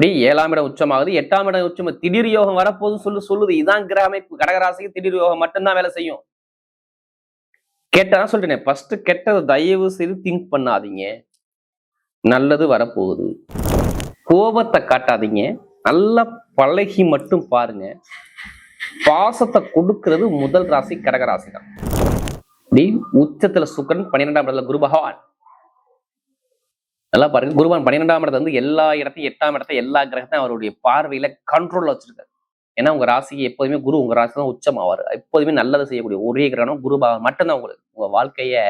இப்படி 7ஆம் இடம் உச்சமாகுது, 8ஆம் இடம் உச்சம், திடீர் யோகம் வரப்போகுதுன்னு சொல்லுது. இதான் கிரக அமைப்பு. கடகராசிக்கு திடீர் யோகம் மட்டும்தான் வேலை செய்யும். கேட்டதான் சொல்றேன், ஃபர்ஸ்ட் கெட்டதை தயவு செய்து திங்க் பண்ணாதீங்க. நல்லது வரப்போகுது. கோபத்தை காட்டாதீங்க, நல்லா பழகி மட்டும் பாருங்க. பாசத்தை கொடுக்கிறது முதல் ராசி கடகராசி தான். இப்படி உச்சத்துல சுக்கிரன், 12ஆம் இடத்துல குரு பகவான். நல்லா பாருங்க, குருவான் 12ஆம் இடத்துல வந்து எல்லா இடத்தையும் 8ஆம் இடத்தை எல்லா கிரகத்தையும் அவருடைய பார்வையில கண்ட்ரோல்ல வச்சிருக்காரு. ஏன்னா உங்க ராசிக்கு எப்போதுமே குரு உங்க ராசி தான் உச்சம் ஆவார். எப்போதுமே நல்லதை செய்யக்கூடிய ஒரே கிரகம் குரு பகவான் மட்டும்தான். உங்களுக்கு உங்க வாழ்க்கைய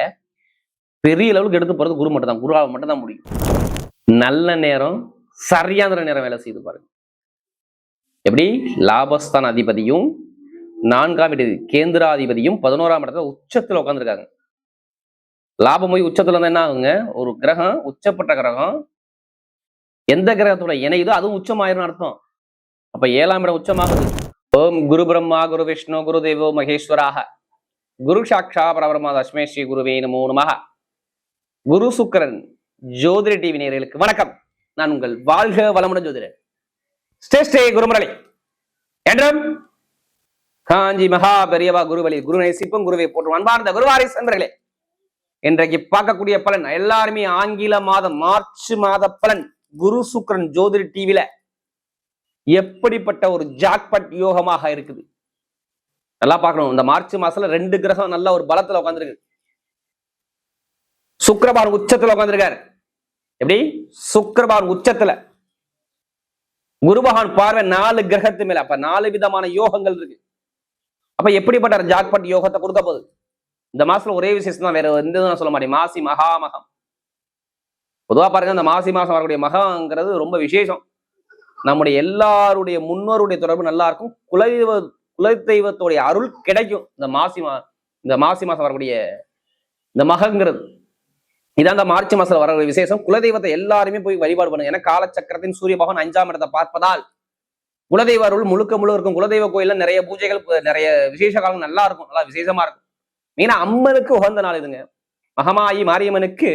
பெரிய லெவலுக்கு எடுத்து போறது குரு மட்டும் தான். குருவாக மட்டும் தான் முடியும். நல்ல நேரம், சரியான நேரம் வேலை செய்து பாருங்க. எப்படி லாபஸ்தான அதிபதியும் 4ஆம் இட கேந்திராதிபதியும் 11ஆம் இடத்துல உச்சத்துல உட்காந்துருக்காங்க. லாபம் போய் உச்சத்துல இருந்தா என்ன ஆகுங்க? ஒரு கிரகம் உச்சப்பட்ட கிரகம் எந்த கிரகத்தோட இணையுதோ அதுவும் உச்சமாயிரும் அர்த்தம். அப்ப 7ஆம் இடம் உச்சமாகுது. ஓம் குரு பிரம்மா குரு விஷ்ணு குரு தேவோ மகேஸ்வராக குரு சாட்சா பரபிரம்மா தஸ்மை ஸ்ரீ குருவே நமோ நமஹ. குரு சுக்கிரன் ஜோதிட டிவி நேயர்களுக்கு வணக்கம். நான் உங்கள் வாழ்க வளமுடன் ஜோதிடர் ஸ்ரீ குருமுரளி என்றும் காஞ்சி மகா பெரியவா குருவலி குரு நேசிப்பும் குருவை போற்றும் அன்பார்ந்த குருவாரிஸ் நண்பர்களே, இன்றைக்கு பார்க்கக்கூடிய பலன் எல்லாருமே ஆங்கில மாதம் மார்ச் மாத பலன் குரு சுக்கிரன் ஜோதிட டிவில எப்படிப்பட்ட ஒரு ஜாக்பட் யோகமாக இருக்குது நல்லா பார்க்கணும். இந்த மார்ச் மாசத்துல 2 கிரகம் நல்ல ஒரு பலத்துல உட்காந்துருக்கு. சுக்கிரபான் உச்சத்துல உட்காந்துருக்காரு. எப்படி சுக்கிரபான் உச்சத்துல, குரு பகவான் பார்வை 4 கிரகத்து மேல. அப்ப 4 விதமான யோகங்கள் இருக்கு. அப்ப எப்படிப்பட்ட ஜாக்பட் யோகத்தை கொடுக்க போகுது இந்த மாசத்துல? ஒரே விசேஷம் தான், வேற எந்த சொல்ல மாட்டேன். மாசி மகாமகம். பொதுவா பாருங்க, இந்த மாசி மாசம் வரக்கூடிய மகங்கிறது ரொம்ப விசேஷம். நம்முடைய எல்லாருடைய முன்னோருடைய தொடர்பு நல்லா இருக்கும். குலதெய்வத்துடைய அருள் கிடைக்கும். இந்த மாசி மாசம் வரக்கூடிய இந்த மகங்கிறது இதான் இந்த மார்ச் மாசத்துல வர விசேஷம். குலதெய்வத்தை எல்லாருமே போய் வழிபாடு பண்ணுங்க. ஏன்னா காலச்சக்கரத்தின் சூரிய பகவான் 5ஆம் இடத்தை பார்ப்பதால் குலதெய்வ அருள் முழுக்க இருக்கும். குலதெய்வ கோயில்ல நிறைய பூஜைகள், நிறைய விசேஷ காலம் நல்லா இருக்கும், நல்லா விசேஷமா இருக்கும். ஏன்னா அம்மனுக்கு உகந்த நாள் இதுங்க. மகமாயி மாரியம்மனுக்கு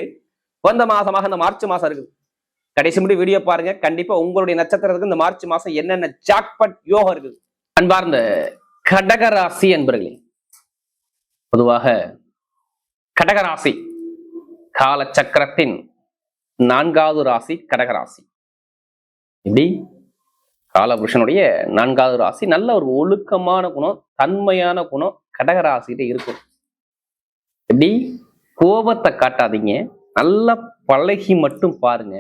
உகந்த மாசமாக இந்த மார்ச் மாசம் இருக்குது. கடைசி முடி வீடியோ பாருங்க. கண்டிப்பா உங்களுடைய நட்சத்திரத்துக்கு இந்த மார்ச் மாசம் என்னென்ன ஜாக்பட் யோகம் இருக்குது. அன்பார்ந்த கடகராசி என்பர்களே, பொதுவாக கடகராசி காலச்சக்கரத்தின் 4வது ராசி கடகராசி. இப்படி காலபுருஷனுடைய 4வது ராசி. நல்ல ஒரு ஒழுக்கமான குணம், தன்மையான குணம் கடகராசிகிட்ட இருக்கும். எப்படி கோபத்தை காட்டாதீங்க, நல்லா பழகி மட்டும் பாருங்க.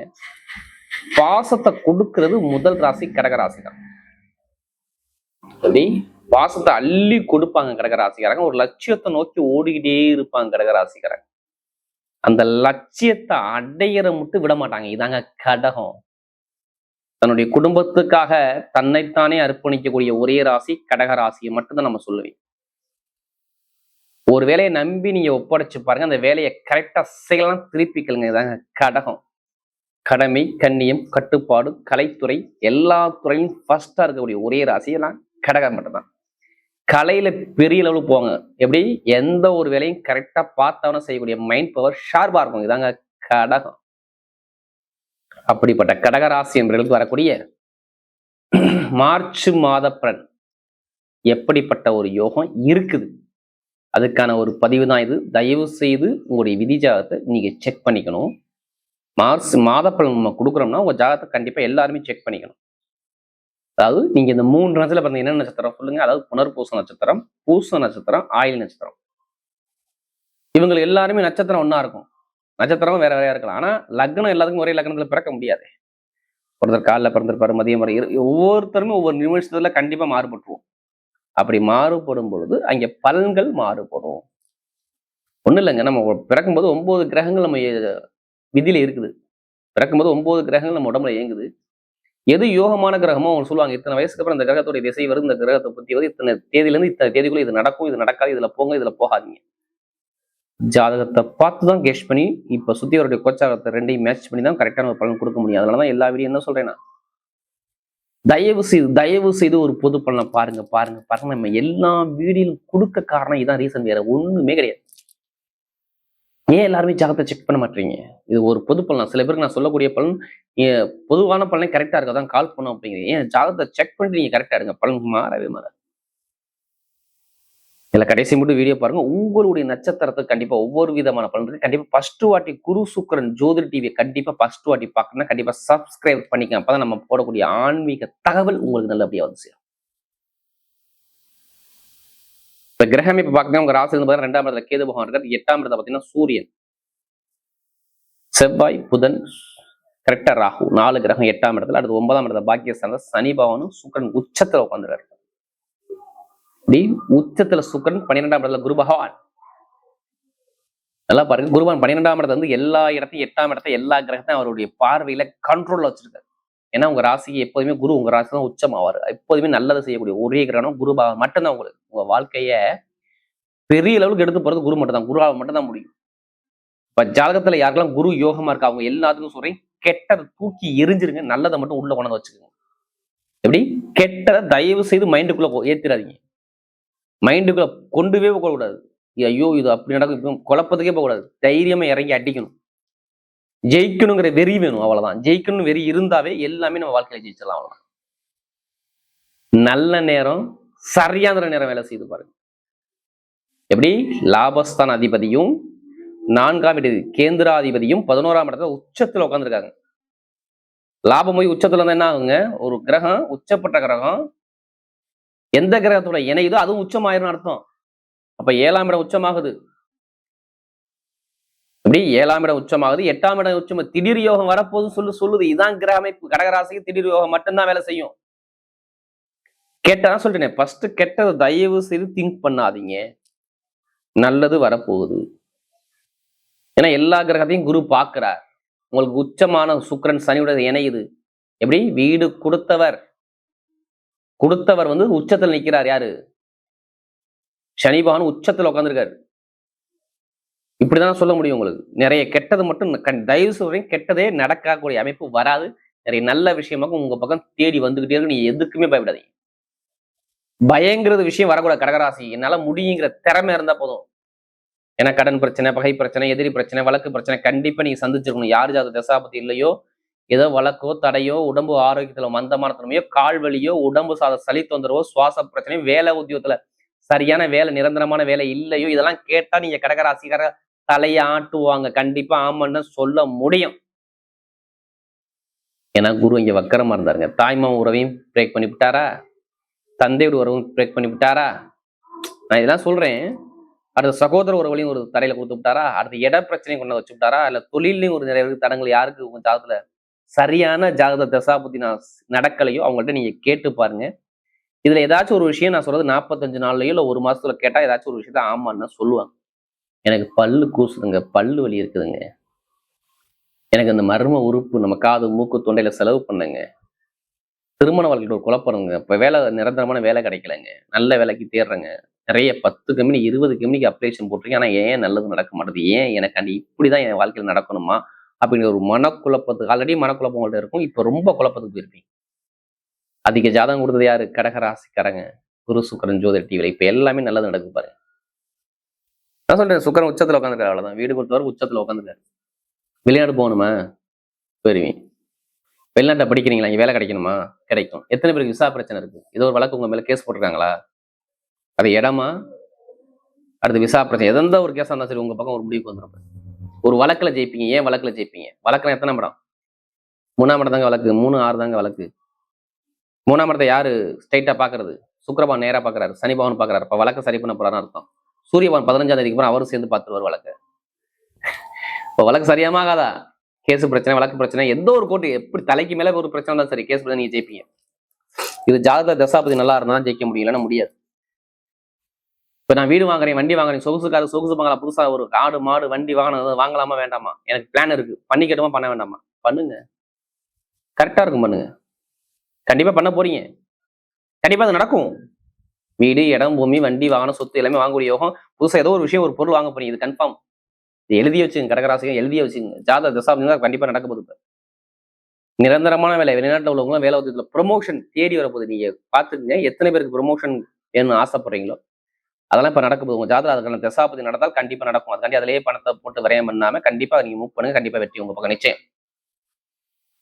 பாசத்தை கொடுக்கிறது முதல் ராசி கடகராசி தான். எப்படி பாசத்தை அள்ளி கொடுப்பாங்க கடகராசிக்காரங்க. ஒரு லட்சியத்தை நோக்கி ஓடிக்கிட்டே இருப்பாங்க கடகராசிக்காரங்க. அந்த லட்சியத்தை அடையிற மட்டும் விட மாட்டாங்க. இதாங்க கடகம். தன்னுடைய குடும்பத்துக்காக தன்னைத்தானே அர்ப்பணிக்கக்கூடிய ஒரே ராசி கடகராசியை மட்டும்தான் நம்ம சொல்லுவேன். ஒரு வேலையை நம்பி நீங்க ஒப்படைச்சு பாருங்க, அந்த வேலையை கரெக்டா செய்யலாம், திருப்பிக்கலுங்க. இதாங்க கடகம். கடமை, கண்ணியம், கட்டுப்பாடு, கலைத்துறை எல்லா துறையும் ஃபர்ஸ்டா இருக்கக்கூடிய ஒரே ராசியெல்லாம் கடகம் மட்டும்தான். கலையில பெரிய லெவலுக்கு போங்க. எப்படி எந்த ஒரு வேலையும் கரெக்டா பார்த்தாலும் செய்யக்கூடிய மைண்ட் பவர் ஷார்ப்பா இருக்கும். இதாங்க கடகம். அப்படிப்பட்ட கடகராசி என்பவர்களுக்கு வரக்கூடிய மார்ச் மாத பலன் எப்படிப்பட்ட ஒரு யோகம் இருக்குது, அதுக்கான ஒரு பதிவு தான் இது. தயவு செய்து உங்களுடைய விதி ஜாதகத்தை நீங்க செக் பண்ணிக்கணும். மார்ச் மாத பலன் நம்ம கொடுக்குறோம்னா உங்க ஜாதகத்தை கண்டிப்பா எல்லாருமே செக் பண்ணிக்கணும். அதாவது நீங்க இந்த 3 நட்சத்திரம் பாருங்க, என்ன நட்சத்திரம் சொல்லுங்க? அதாவது புனர்பூச நட்சத்திரம், பூச நட்சத்திரம், ஆயில் நட்சத்திரம். இவங்க எல்லாருமே நட்சத்திரம் ஒன்னா இருக்கும். நட்சத்திரம் வேற வேறையா இருக்கலாம். ஆனா லக்னம் எல்லாத்துக்கும் ஒரே லக்னத்துல பிறக்க முடியாது. ஒருத்தர் காலில் பிறந்திருப்பாரு, மதியம் வரை. ஒவ்வொருத்தருமே ஒவ்வொரு நிமிஷத்துல கண்டிப்பா மாறுபட்டுருவோம். அப்படி மாறுபடும் பொழுது அங்கே பலன்கள் மாறுபடும். ஒன்றும் இல்லைங்க, நம்ம பிறக்கும்போது 9 கிரகங்கள் நம்ம விதியில இருக்குது. பிறக்கும்போது 9 கிரகங்கள் நம்ம உடம்புல இயங்குது. எது யோகமான கிரகமோ அவங்க சொல்லுவாங்க, இத்தனை வயசுக்கு அப்புறம் இந்த கிரகத்துடைய திசை வருது, இந்த கிரகத்தை பத்தி வந்து இத்தனை தேதியிலேருந்து இத்தனை தேதிக்குள்ள இது நடக்கும், இது நடக்காது, இதுல போங்க, இதுல போகாதீங்க. ஜாதகத்தை பார்த்து தான் கெஸ் பண்ணி இப்ப சுத்தி அவருடைய கோச்சாரத்தை 2ஐயும் மேட்ச் பண்ணி தான் கரெக்டான ஒரு பலன் கொடுக்க முடியும். அதனாலதான் எல்லா வீடியோ என்ன சொல்றேன்னா, தயவு செய்து ஒரு பொது பலனை பாருங்க. நம்ம எல்லா வீடியும் கொடுக்க காரணம் இதான் ரீசன், வேற ஒண்ணுமே கிடையாது. ஏன் எல்லாருமே ஜாதகத்தை செக் பண்ண மாட்டீங்க? இது ஒரு பொது பலன். சில பேருக்கு நான் சொல்லக்கூடிய பலன் பொதுவான பலனே கரெக்டா இருக்கதான் கால் பண்ணும் அப்படிங்கிறீங்க. ஏன் ஜாதகத்தை செக் பண்ணிட்டு நீங்க கரெக்டா எடுங்க, பலன் மாறவே மாறாது. இல்ல கடைசி மட்டும் வீடியோ பாருங்க. உங்களுடைய நட்சத்திரத்துக்கு கண்டிப்பா ஒவ்வொரு விதமான பலன் இருக்கு. கண்டிப்பா ஃபர்ஸ்ட் வாட்டி குரு சுக்கிரன் ஜோதிட டிவியை கண்டிப்பா ஃபர்ஸ்ட் வாட்டி பார்க்கணும்னா கண்டிப்பா சப்ஸ்கிரைப் பண்ணிக்க. அப்பதான் நம்ம போடக்கூடிய ஆன்மீக தகவல் உங்களுக்கு நல்லபடியா வந்து சேரும். இப்ப கிரகம் இப்ப பாத்தீங்கன்னா உங்க ராசியில இருந்து 2ஆம் இடத்துல கேது பகவான் இருக்காரு. 8ஆம் இடத்துல பாத்தீங்கன்னா சூரியன், செவ்வாய், புதன், கரெக்டா ராகு, 4 கிரகம் 8ஆம் இடத்துல. அடுத்து 9ஆம் இடத்துல பாக்கியஸ்தானத்துல சனி பகவானும் சுக்கிரன் உச்சத்துல உட்காந்துருக்காரு. உச்சத்துல சுக்கிரன், 12ஆம் இடத்துல குரு பகவான். நல்லா பாருங்க, குருவான் 12ஆம் இடத்துல வந்து எல்லா இடத்தையும் 8ஆம் இடத்த எல்லா கிரகத்தையும் அவருடைய பார்வையில கண்ட்ரோல்ல வச்சிருக்காரு. ஏன்னா உங்க ராசிக்கு எப்போதுமே குரு உங்க ராசி தான் உச்சம் ஆவார். எப்போதுமே நல்லது செய்யக்கூடிய ஒரே கிரகம் குரு பகவான் மட்டும்தான். உங்களுக்கு உங்க வாழ்க்கைய பெரிய லெவலுக்கு எடுத்து போறது குரு மட்டும் தான். குருவாக மட்டும் தான் முடியும். இப்ப ஜாதகத்துல யாருக்கெல்லாம் குரு யோகமா இருக்கா அவங்க எல்லாத்துக்கும் சொல்றேன், கெட்டதை தூக்கி எரிஞ்சிருங்க, நல்லதை மட்டும் உள்ள கொண்டு வச்சுக்கோங்க. எப்படி? கெட்டதை தயவு செய்து மைண்டுக்குள்ள ஏத்திராதீங்க. மைண்டுக்குள்ள கொண்டுவே போகக்கூடாது. ஐயோ இது அப்படி நடக்கும், குழப்பத்துக்கே போகக்கூடாது. தைரியமா இறங்கி அடிக்கணும். ஜெயிக்கணுங்கிற வெறி வேணும், அவ்வளவுதான். ஜெயிக்கணும் வெறி இருந்தாவே எல்லாமே நம்ம வாழ்க்கையில ஜெயிச்சிடலாம், அவ்வளவுதான். நல்ல நேரம், சரியான நேரம் வேலை செய்து பாருங்க. எப்படி? லாபஸ்தான அதிபதியும் 4ஆம் இடது கேந்திராதிபதியும் 11ஆம் இடத்துல உச்சத்துல உட்காந்துருக்காங்க. லாபம் போய் உச்சத்துல இருந்தா என்ன ஆகுங்க? ஒரு கிரகம் உச்சப்பட்ட கிரகம் எந்த கிரகத்தோட இணையுதோ அதுவும் உச்சமாயிரும் அர்த்தம். அப்ப 7ஆம் இடம் உச்சமாகுது. எப்படி? 7ஆம் இடம் உச்சமாகுது, 8ஆம் இடம் உச்சம். திடீர் யோகம் வரப்போகுது சொல்லுது. இதான் கிரக அமைப்பு. கடகராசிக்கு திடீர் யோகம் மட்டும்தான் வேலை செய்யும். கேட்டதான் சொல்றேன், ஃபர்ஸ்ட் கெட்டதை தயவு செய்து திங்க் பண்ணாதீங்க, நல்லது வரப்போகுது. ஏன்னா எல்லா கிரகத்தையும் குரு பார்க்கிறார். உங்களுக்கு உச்சமான சுக்கிரன் சனியோட இணையுது. எப்படி? வீடு கொடுத்தவர் வந்து உச்சத்தில் நிற்கிறார். யாரு? சனி பகவான் உச்சத்துல உட்காந்துருக்காரு. இப்படிதான் சொல்ல முடியும். உங்களுக்கு நிறைய கெட்டது மட்டும் தயவு சொல்றேன், கெட்டதே நடக்கக்கூடிய அமைப்பு வராது. நிறைய நல்ல விஷயமாக உங்க பக்கம் தேடி வந்துகிட்டே இருக்கு. நீங்க எதுக்குமே பயப்படாதீங்க. பயங்கிறது விஷயம் வரக்கூடாது. கடகராசி என்னால முடியுங்கிற திறமை இருந்தா போதும். ஏன்னா கடன் பிரச்சனை, பகை பிரச்சனை, எதிரி பிரச்சனை, வழக்கு பிரச்சனை கண்டிப்பா நீங்க சந்திச்சிருக்கணும். யாரு ஜாதக தசாபதி இல்லையோ, ஏதோ வழக்கோ தடையோ, உடம்பு ஆரோக்கியத்துல மந்தமான தன்மையோ, கால் வலியோ, உடம்பு சாத சளி தொந்தரவோ, சுவாச பிரச்சனையோ, வேலை உத்தியோகத்துல சரியான வேலை, நிரந்தரமான வேலை இல்லையோ, இதெல்லாம் கேட்டா நீங்க கடகராசிக்கார தலையை ஆட்டுவாங்க. கண்டிப்பா ஆமான்னு சொல்ல முடியும். ஏன்னா குரு இங்க வக்கரமா இருந்தாருங்க. தாய்மாம உறவையும் பிரேக் பண்ணி விட்டாரா, தந்தையோட உறவும் பிரேக் பண்ணி விட்டாரா. நான் இதெல்லாம் சொல்றேன். அடுத்த சகோதர உறவுலையும் ஒரு தரையில கொடுத்து விட்டாரா, அடுத்த இட பிரச்சனையும் கொண்டு வச்சு விட்டாரா, இல்ல தொழிலையும் ஒரு நிறைய தடங்கள் யாருக்கு உங்க ஜாதகத்துல சரியான ஜாதக தசாபுத்தி நான் நடக்கலையோ அவங்கள்ட்ட நீங்க கேட்டு பாருங்க. இதுல ஏதாச்சும் ஒரு விஷயம் நான் சொல்றது 45 நாள்லயோ இல்ல 1 மாசத்துல கேட்டா ஏதாச்சும் ஒரு விஷயத்த ஆமான்னு சொல்லுவாங்க. எனக்கு பல்லு கூசுதுங்க, பல்லு வலி இருக்குதுங்க, எனக்கு அந்த மர்ம உறுப்பு நம்ம காது மூக்கு தொண்டையில செலவு பண்ணுங்க, திருமண வாழ்க்கையில ஒரு குழப்பங்க, இப்ப வேலை நிரந்தரமான வேலை கிடைக்கலங்க, நல்ல வேலைக்கு தேடுறேங்க, நிறைய 10 கம்பெனி 20 கம்பெனிக்கு அப்ளிகேஷன் போட்டிருக்கேன், ஆனா ஏன் நல்லது நடக்க மாட்டேது, ஏன் எனக்கு அந்த இப்படிதான் என் வாழ்க்கையில் நடக்கணுமா அப்படிங்கிற ஒரு மனக்குழப்பத்துக்கு ஆல்ரெடி மனக்குழப்பம் உங்கள்ட்ட இருக்கும். இப்ப ரொம்ப குழப்பத்துக்கு போயிருப்பீங்க. அதிக ஜாதகம் கொடுத்தது யாரு? கடகராசிக்காரங்க. குரு சுக்கிரன் ஜோதிட டிவில இப்ப எல்லாமே நல்லது நடக்கு பாருங்க. நான் சொல்றேன், சுக்கிரன் உச்சத்துல உட்காந்துருக்காரு, அவ்வளவுதான். வீடு கொடுத்தவரை உச்சத்துல உட்காந்துருக்காரு. வெளிநாடு போகணுமா? போயிருவீங்க. வெளிநாட்டை படிக்கிறீங்களா? இங்க வேலை கிடைக்கணுமா? கிடைக்கும். எத்தனை பேருக்கு விசா பிரச்சனை இருக்கு? ஏதோ ஒரு வழக்கு உங்க மேல கேஸ் போட்டிருக்காங்களா? அது இடமா? அடுத்து விசா பிரச்சனை, எந்த ஒரு கேஸா இருந்தா சரி உங்க பக்கம் ஒரு முடிவுக்கு வந்துடும். ஒரு வழக்குல ஜெயிப்பீங்க. ஏன் வழக்குல ஜெயிப்பீங்க? வழக்குல எத்தனை இடம்? 3ஆம் இடம் தாங்க வழக்கு. 3, 6 தாங்க வழக்கு. 3ஆம் இடத்தை யாரு ஸ்ட்ரைட்டா பாக்குறது? சுக்கிரபகவான் நேரா பாக்குறாரு, சனி பகவான் பாக்குறாரு. இப்ப வழக்கு சரி பண்ண போறான்னு அர்த்தம். சூரியபகவான் 15ஆம் தேதிக்கு அப்புறம் அவரும் சேர்ந்து பார்த்துருவார் வழக்கு. இப்ப வழக்கு சரியாமாகாதா? கேஸ் பிரச்சனை, வழக்கு பிரச்சனை, எந்த ஒரு கோர்ட்டு எப்படி தலைக்கு மேல ஒரு பிரச்சனை தான் சரி, கேஸ் பிரச்சனை நீங்க ஜெயிப்பீங்க. இது ஜாதக தசாபதி நல்லா இருந்தா ஜெயிக்க முடியும், இல்லைன்னா முடியாது. இப்ப நான் வீடு வாங்குறேன், வண்டி வாங்குறேன், சொகுசு பங்களா, புதுசா ஒரு ஆடு மாடு வண்டி வாங்கலாமா வேண்டாமா, எனக்கு பிளான் இருக்கு, பண்ணிக்கட்டுமா பண்ண வேண்டாமா? பண்ணுங்க, கரெக்டா இருக்கும், பண்ணுங்க. கண்டிப்பா பண்ண போறீங்க, கண்டிப்பா அது நடக்கும். வீடு, இடம், பூமி, வண்டி, வாகனம், சொத்து எல்லாமே வாங்கக்கூடிய யோகம். புதுசா ஏதோ ஒரு விஷயம், ஒரு பொருள் வாங்க போறீங்க, இது கன்ஃபார்ம். இது எழுதிய வச்சுங்க, கடகராசிங்க எழுதிய வச்சுங்க. ஜாதக தசாபதி கண்டிப்பா நடக்க போகுது. நிரந்தரமான வேலை, வெளிநாட்டுல உள்ளவங்க வேலை உத்தியத்துல ப்ரொமோஷன் தேடி வரப்போகுது. நீங்க பாத்துக்கங்க, எத்தனை பேருக்கு ப்ரொமோஷன் வேணும்னு ஆசைப்படுறீங்களோ அதெல்லாம் இப்ப நடக்க போகுது. உங்க ஜாதகம் அதுக்கான தசாபதி நடந்தால் கண்டிப்பா நடக்கும். அதுக்காண்டி அதிலேயே பணத்தை போட்டு விரயம் பண்ணாம கண்டிப்பா நீங்க மூவ் பண்ணுங்க. கண்டிப்பா வெற்றி உங்க பக்கம் நிச்சயம்.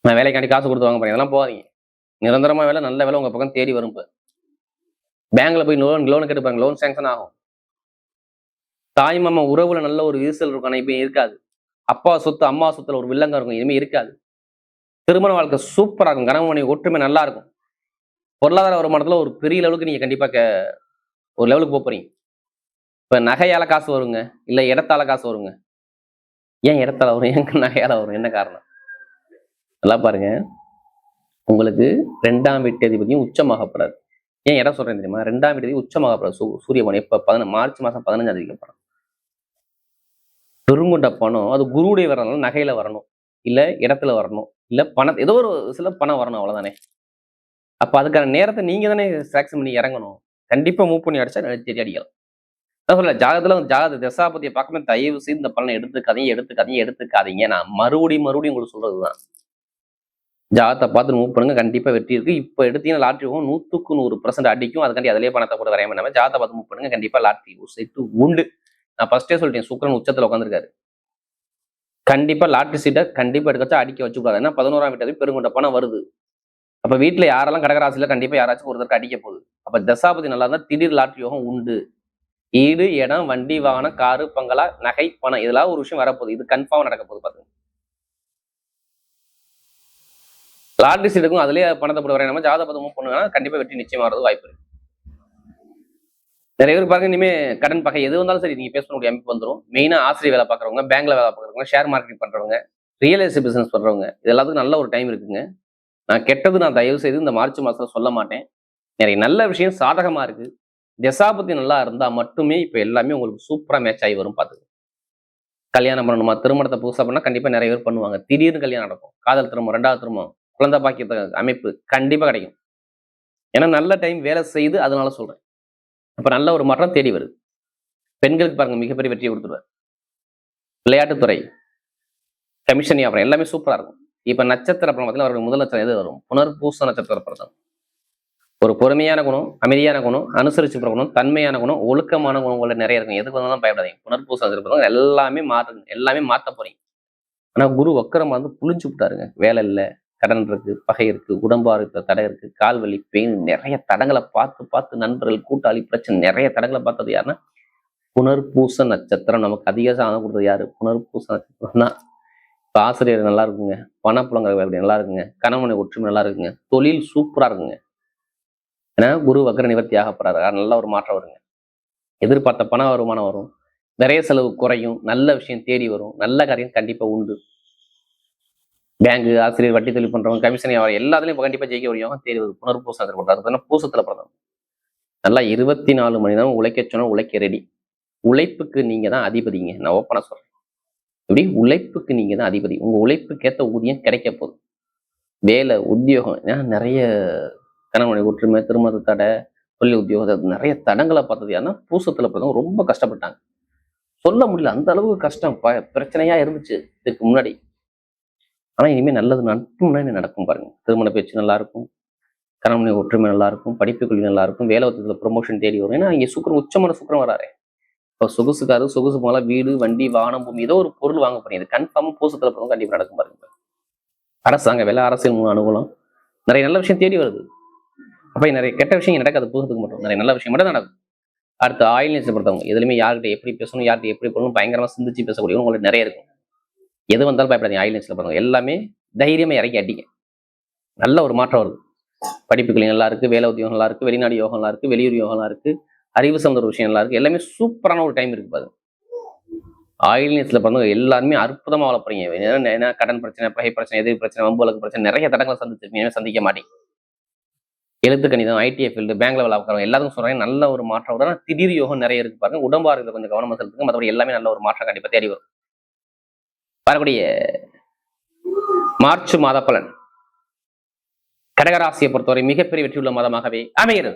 நான் வேலைக்காண்டி காசு கொடுத்து வாங்க போறேன், இதெல்லாம் போகாதீங்க. நிரந்தரமா வேலை, நல்ல வேலை உங்க பக்கம் தேடி வரும். பேங்க்ல போய் லோன் கேட்டு பாருங்க, லோன் சேங்ஷன் ஆகும். தாய் மாமா உறவுல நல்ல ஒரு விரிசல் இருக்கும், ஆனா இப்ப இருக்காது. அப்பா சொத்து அம்மா சொத்துல ஒரு வில்லங்க இருக்கும், இனிமே இருக்காது. திருமண வாழ்க்கை சூப்பரா இருக்கும், கணவன் மனைவி ஒற்றுமை நல்லா இருக்கும். பொருளாதார வருமானத்துல ஒரு பெரிய லெவலுக்கு நீங்க கண்டிப்பா ஒரு லெவலுக்கு போறீங்க. இப்ப நகையால காசு வருங்க, இல்ல இடத்தால காசு வருங்க. ஏன் இடத்தால வரும், ஏன் நகையால வரும், என்ன காரணம்? நல்லா பாருங்க, உங்களுக்கு 2ஆம் வீட்டு அதிபதியும் உச்சமாகப்படாது. ஏன் இடம் சொல்றேன் தெரியுமா? 2ஆம் வீட்டு உச்சமாகப்படாது சூரியபவன். எப்ப மார்ச் மாசம் 15ஆம் தேதிக்கு அப்புறம் பெருங்கொண்ட பணம் அது குருவுடைய வரனால நகையில வரணும், இல்ல இடத்துல வரணும், இல்ல பணம், ஏதோ ஒரு சில பணம் வரணும், அவ்வளவுதானே. அப்ப அதுக்கான நேரத்தை நீங்க தானே செலக்ஷன் பண்ணி இறங்கணும். கண்டிப்பா மூவ் பண்ணி அடிச்சா தெரிய அடிக்கலாம். சொல்ல ஜாதகத்துல ஜாதக தசாபதியை பார்க்கணும். தயவு செய்து இந்த பலனை எடுத்துக்காதீங்க. நான் மறுபடியும் உங்களுக்கு சொல்றதுதான். ஜாதகத்தை பார்த்து மூவ் பண்ணுங்க, கண்டிப்பா வெற்றி இருக்கு. இப்ப எடுத்தீங்கன்னா லாட்ரி 100க்கு 100% அடிக்கும். அதுக்காண்டி அதிலேயே பணத்தை கூட வரைய பண்ணாம ஜாதகத்தை பார்த்து மூவ் பண்ணுங்க, கண்டிப்பா லாட்ரி சீட்டு உண்டு. நான் ஃபர்ஸ்டே சொல்லிட்டேன், சுக்கிரன் உச்சத்துல உட்காந்துருக்காரு. கண்டிப்பா லாட்ரி சீட்டை கண்டிப்பா எடுக்கச்சா அடிக்க வச்சு கூடாது. ஏன்னா 11ஆம் வீட்டு பெருங்கொண்ட பணம் வருது. அப்ப வீட்டுல யாரெல்லாம் கடகராசியில கண்டிப்பா யாராச்சும் ஒருத்தருக்கு அடிக்க போகுது. அப்ப தசாபதி நல்லா இருந்தா திடீர் லாட்ரி யோகம் உண்டு. ஈடு, இடம், வண்டி, வாகனம், காரு, பங்களா, நகை, பணம், இதெல்லாம் ஒரு விஷயம் வரப்போகுது. இது கன்ஃபார்மா நடக்க போகுது. பாத்துங்க, லாட்ரி சீட்டுக்கும் அதுலயே பணத்தை போட்டு வரைய நம்ம ஜாதகம் மூவ் பண்ணுங்கன்னா கண்டிப்பா வெற்றி நிச்சயமா வரது வாய்ப்பு இருக்கு. நிறைய பேர் பாருங்க, இனிமே கடன் பகை எது வந்தாலும் சரி நீங்க பேச முடிய அமைப்பு வந்துடும். மெயினா ஆசிரியர் வேலை பாக்குறவங்க, பேங்க்ல வேலை பாக்குறவங்க, ஷேர் மார்க்கெட் பண்றவங்க, ரியல் எஸ்டேட் பிசினஸ் பண்றவங்க, இது எல்லாத்துக்கும் நல்ல ஒரு டைம் இருக்குங்க. நான் கெட்டது நான் தயவு செய்து இந்த மார்ச் மாசத்துல சொல்ல மாட்டேன். நிறைய நல்ல விஷயம் சாதகமா இருக்கு. தசாபதி நல்லா இருந்தா மட்டுமே இப்ப எல்லாமே உங்களுக்கு சூப்பரா மேட்ச் ஆகி வரும். பாத்துக்கு, கல்யாணம் பண்ணணுமா, திருமணத்தை புதுசா பண்ணா கண்டிப்பா நிறைய பேர் பண்ணுவாங்க. திடீர்னு கல்யாணம் நடக்கும், காதல் திருமணம், 2வது திருமணம், குழந்தை பாக்கியத்த அமைப்பு கண்டிப்பா கிடைக்கும். ஏன்னா நல்ல டைம் வேலை செய்து, அதனால சொல்றேன். இப்ப நல்ல ஒரு மாற்றம் தேடி வருது. பெண்களுக்கு பாருங்க, மிகப்பெரிய வெற்றியை கொடுத்துருவார். விளையாட்டுத்துறை, கமிஷன் வியாபாரம் எல்லாமே சூப்பரா இருக்கும். இப்ப நட்சத்திர பிரமத்துல அவர்கள் முதல் நட்சத்திரம் எது வரும்? புனர்பூச நட்சத்திர பிரதம். ஒரு பொறுமையான குணம், அமைதியான குணம், அனுசரிச்சு குணம், தன்மையான குணம், ஒழுக்கமான குணம் நிறைய இருக்கும். எதுக்கு வந்தாலும் பயப்படாதீங்க. புனர்பூச நட்சத்திரம் எல்லாமே மாறுங்க, எல்லாமே மாத்த போறீங்க. ஆனா குரு வக்கரமா புளிஞ்சு விட்டாருங்க. வேலை இல்லை, கடன் இருக்கு, பகை இருக்கு, உடம்பாறு தடை இருக்கு, கால்வலி, பெயின், நிறைய தடங்களை பார்த்து நண்பர்கள், கூட்டாளி பிரச்சனை, நிறைய தடங்களை பார்த்தது யாருன்னா புனர்பூச நட்சத்திரம். நமக்கு அதிக சாதம் கொடுத்தது யாரு? புனர்பூச நட்சத்திரம் தான். இப்ப ஆசிரியர் நல்லா இருக்குங்க, பணப்புலங்க நல்லா இருக்குங்க, கணவனை ஒற்றுமை நல்லா இருக்குங்க, தொழில் சூப்பரா இருக்குங்க. ஏன்னா குரு வக்கர நிவர்த்தி ஆகப்படுறாரு, நல்ல ஒரு மாற்றம் வருங்க. எதிர்பார்த்த பண வருமானம் வரும், நிறைய செலவு குறையும், நல்ல விஷயம் தேடி வரும், நல்ல காரியம் கண்டிப்பா உண்டு. பேங்க், ஆசிரியர், வட்டி தொழில் பண்றவங்க, கமிஷன் எல்லாத்துலயும் கண்டிப்பா ஜெயிக்க முடியும். தேடி வரும். புனர்பூசம் பூசத்துல பிறந்தவங்க நல்லா 24 மணி நேரம் உழைக்க சொன்னா உழைக்க ரெடி. உழைப்புக்கு நீங்க தான் அதிபதிங்க. நான் ஓப்பனா சொல்றேன், இப்படி உழைப்புக்கு நீங்க தான் அதிபதி. உங்க உழைப்புக்கேற்ற ஊதியம் கிடைக்க போகுது. வேலை, உத்தியோகம், நிறைய கணவனை ஒற்றுமை, திருமண தடை, தொழில் உத்தியோகம், நிறைய தடங்களை பார்த்தது யாருன்னா பூசத்துல பிறந்தவங்க ரொம்ப கஷ்டப்பட்டாங்க. சொல்ல முடியல, அந்த அளவுக்கு கஷ்டம் பிரச்சனையா இருந்துச்சு இதுக்கு முன்னாடி. ஆனா இனிமே நல்லது முன்னாடி நடக்கும் பாருங்க. திருமண பேச்சு நல்லா இருக்கும், கணவனை ஒற்றுமை நல்லா இருக்கும், படிப்பு கல்வி நல்லா இருக்கும், வேலை வசதியில ப்ரொமோஷன் தேடி வரும். ஏன்னா இங்க சுக்கரன் உச்சமான சுக்கரன் வராரு. இப்போ சொகுசுக்காரு, சொகுசு போல வீடு, வண்டி, வாகனம், பூமி, ஏதோ ஒரு பொருள் வாங்க போறீங்க. இது கன்ஃபார்மா பூசத்துல பிறந்தவங்க கண்டிப்பா நடக்கும் பாருங்க. அரசாங்க வேலை, அரசியல் அனுகூலம், நிறைய நல்ல விஷயம் தேடி வருது. அப்ப நிறைய கெட்ட விஷயம் நடக்காது பூசத்துக்கு மட்டும், நிறைய நல்ல விஷயம் மட்டும் நடக்கும். அடுத்து ஆயில் நேச்சர் பொறுத்தவங்க எதுலையுமே யார்கிட்ட எப்படி பேசணும், யார்கிட்ட எப்படி போகணும், பயங்கரமா சிந்திச்சு பேசக்கூடிய உங்களுக்கு நிறைய இருக்கும். எது வந்தாலும் பயப்படாதீங்க. ஆயில் நேச்சர் பொறுத்தவங்க எல்லாமே தைரியமா இறக்கி அடிங்க. நல்ல ஒரு மாற்றம் வருது. படிப்புகள் நல்லா இருக்கு, வேலை உத்தியோகம் நல்லா இருக்கு, வெளிநாடு யோகம் நல்லா இருக்கு, வெளியூர் யோகம் நல்லா இருக்கு, அறிவு சம்பந்த ஒரு விஷயம் நல்லா இருக்கு, எல்லாமே சூப்பரான ஒரு டைம் இருக்கு. பாரு, ஆயில் நேச்சர்ல பிறந்தவங்க எல்லாருமே அற்புதமா வாழ போறீங்க. ஏன்னா கடன் பிரச்சனை, பகை பிரச்சனை, எதிர் பிரச்சனை, வம்பு வழக்கு பிரச்சனை, நிறைய தடங்களை சந்திச்சிருக்கீங்க, சந்திக்க மாட்டீங்க. எழுத்து கணிதம், ஐடிஐ ஃபீல்டு, பேங்க்ல வேலை பார்க்குறவங்க எல்லாத்துக்கும் சொல்றாங்க நல்ல ஒரு மாற்றம் வரும். திடீர் யோகம் நிறைய இருக்கு பாருங்க. உடம்பா இருக்கிறது கொஞ்சம் கவனமா செலுத்துங்க, மற்றபடி எல்லாமே நல்ல ஒரு மாற்றம் கண்டிப்பா தேடி வரும். வரக்கூடிய மார்ச் மாத பலன் கடகராசியை பொறுத்தவரை மிகப்பெரிய வெற்றியுள்ள மாதமாகவே அமைகிறது.